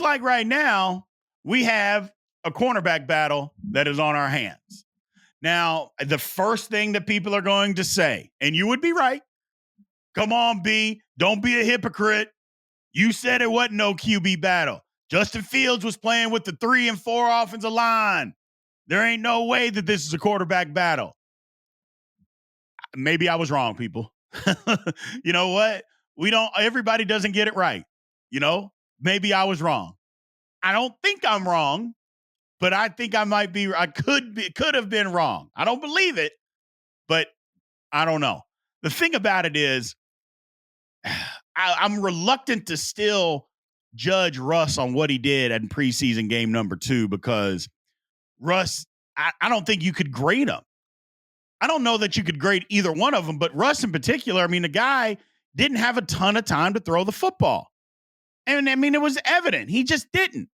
like right now, we have a cornerback battle that is on our hands. Now, the first thing that people are going to say, and you would be right, come on, B, don't be a hypocrite. You said it wasn't no QB battle. Justin Fields was playing with the 3 and 4 offensive line. There ain't no way that this is a quarterback battle. Maybe I was wrong, people. You know what? Everybody doesn't get it right. Maybe I was wrong. I don't think I'm wrong, but I think I could have been wrong. I don't believe it, but I don't know. The thing about it is, I'm reluctant to still judge Russ on what he did in preseason game number 2 because Russ, I don't think you could grade him. I don't know that you could grade either one of them, but Russ in particular, I mean, the guy didn't have a ton of time to throw the football. And I mean, it was evident. He just didn't.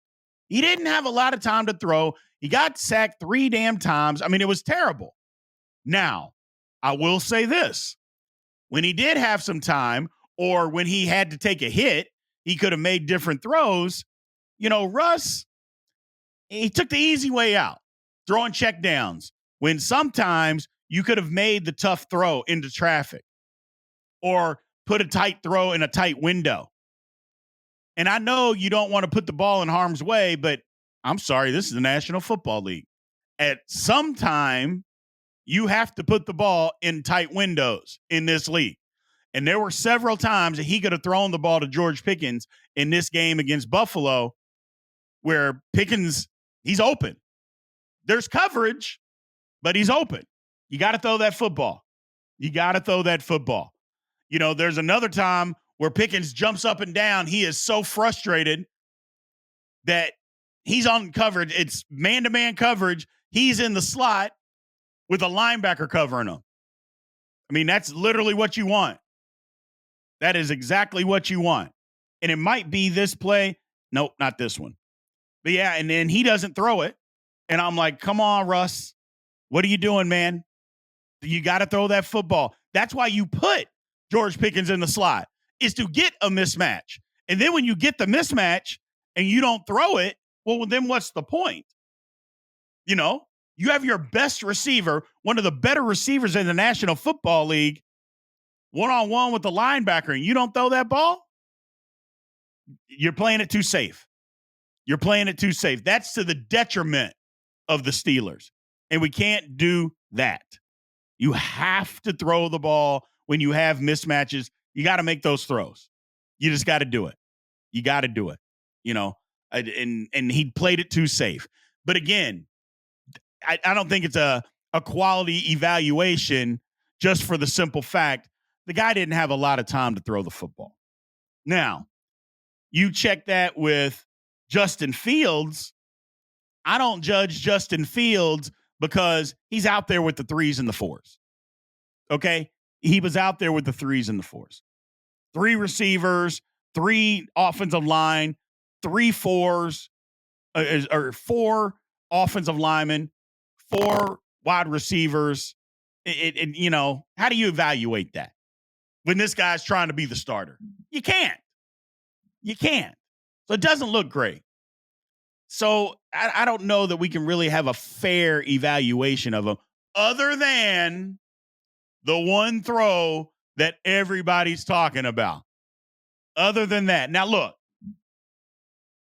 He didn't have a lot of time to throw. He got sacked 3 damn times. I mean, it was terrible. Now, I will say this. When he did have some time, or when he had to take a hit, he could have made different throws. Russ, he took the easy way out, throwing check downs, when sometimes you could have made the tough throw into traffic or put a tight throw in a tight window. And I know you don't want to put the ball in harm's way, but I'm sorry, this is the National Football League. At some time, you have to put the ball in tight windows in this league. And there were several times that he could have thrown the ball to George Pickens in this game against Buffalo where Pickens, he's open. There's coverage, but he's open. You got to throw that football. There's another time where Pickens jumps up and down. He is so frustrated that he's on coverage. It's man-to-man coverage. He's in the slot with a linebacker covering him. I mean, that's literally what you want. That is exactly what you want. And it might be this play. Nope, not this one. But yeah, and then he doesn't throw it. And I'm like, come on, Russ. What are you doing, man? You got to throw that football. That's why you put George Pickens in the slot, is to get a mismatch. And then when you get the mismatch and you don't throw it, well, then what's the point? You have your best receiver, one of the better receivers in the National Football League, one-on-one with the linebacker, and you don't throw that ball? You're playing it too safe. That's to the detriment of the Steelers. And we can't do that. You have to throw the ball when you have mismatches. You got to make those throws. You just got to do it. And he played it too safe. But again, I don't think it's a quality evaluation just for the simple fact the guy didn't have a lot of time to throw the football. Now, you check that with Justin Fields. I don't judge Justin Fields because he's out there with the 3s and the 4s. Okay? He was out there with the 3s and the 4s. 3 receivers, 3 offensive line, 3 4s, or 4 offensive linemen, 4 wide receivers. How do you evaluate that when this guy's trying to be the starter? You can't. So it doesn't look great. So I don't know that we can really have a fair evaluation of him other than the one throw that everybody's talking about. Other than that. Now, look,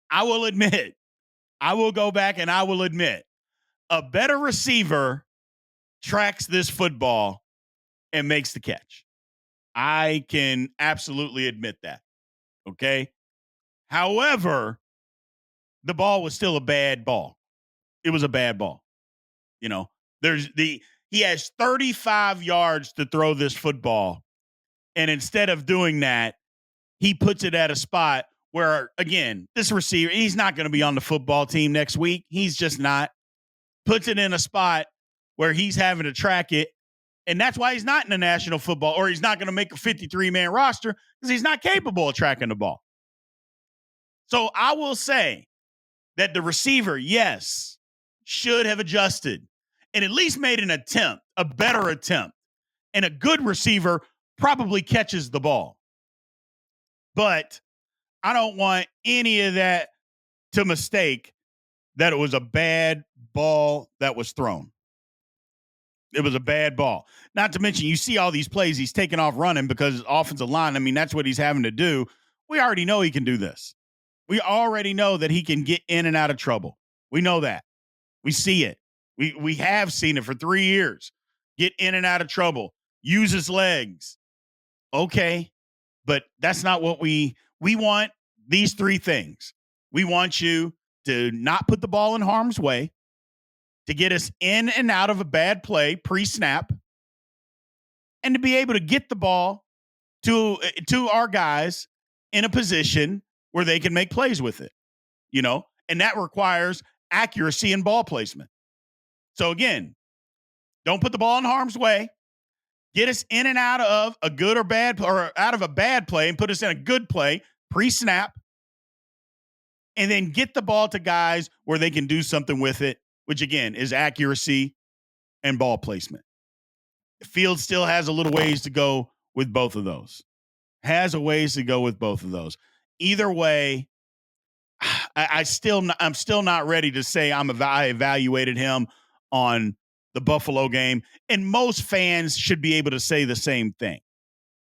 I will go back and I will admit a better receiver tracks this football and makes the catch. I can absolutely admit that. Okay. However, the ball was still a bad ball. It was a bad ball. He has 35 yards to throw this football. And instead of doing that, he puts it at a spot where, again, this receiver, he's not going to be on the football team next week. He's just not. Puts it in a spot where he's having to track it. And that's why he's not in the National Football, or he's not going to make a 53-man roster because he's not capable of tracking the ball. So I will say that the receiver, yes, should have adjusted and at least made an attempt, a better attempt. And a good receiver probably catches the ball. But I don't want any of that to mistake that it was a bad ball that was thrown. It was a bad ball. Not to mention, you see all these plays he's taking off running because his offensive line, I mean, that's what he's having to do. We already know he can do this. We already know that he can get in and out of trouble. We know that. We see it. We have seen it for 3 years. Get in and out of trouble. Use his legs. Okay. But that's not what we want. These 3 things. We want you to not put the ball in harm's way, to get us in and out of a bad play pre-snap, and to be able to get the ball to our guys in a position where they can make plays with it, and that requires accuracy and ball placement. So again, don't put the ball in harm's way. Get us in and out of a good or bad, or out of a bad play and put us in a good play pre-snap, and then get the ball to guys where they can do something with it, which again is accuracy and ball placement. Field still has a little ways to go with both of those. Either way, I'm still not ready to say I evaluated him on the Buffalo game, and most fans should be able to say the same thing.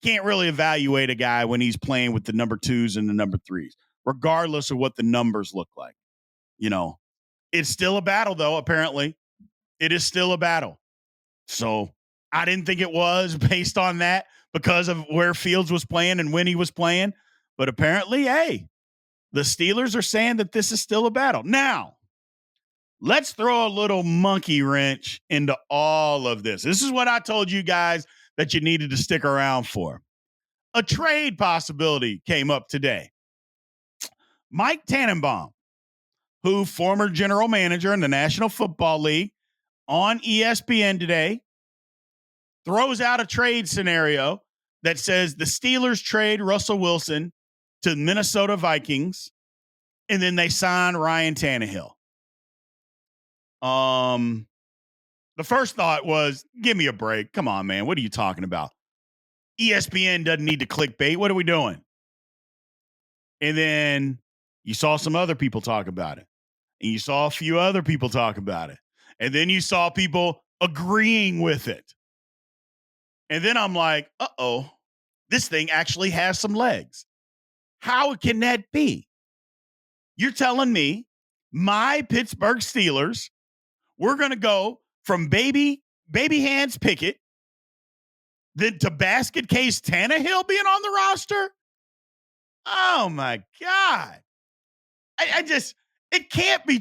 Can't really evaluate a guy when he's playing with the number 2s and the number 3s, regardless of what the numbers look like. It's still a battle, though. Apparently, it is still a battle. So I didn't think it was based on that because of where Fields was playing and when he was playing. But apparently, hey, the Steelers are saying that this is still a battle. Now, let's throw a little monkey wrench into all of this. This is what I told you guys that you needed to stick around for. A trade possibility came up today. Mike Tannenbaum, who former general manager in the National Football League, on ESPN today, throws out a trade scenario that says the Steelers trade Russell Wilson to Minnesota Vikings, and then they sign Ryan Tannehill. The first thought was, give me a break. Come on, man. What are you talking about? ESPN doesn't need to clickbait. What are we doing? And then you saw some other people talk about it. And you saw a few other people talk about it. And then you saw people agreeing with it. And then I'm like, uh-oh, this thing actually has some legs. How can that be? You're telling me my Pittsburgh Steelers, we're going to go from baby hands Pickett then to basket case Tannehill being on the roster? Oh, my God. It can't be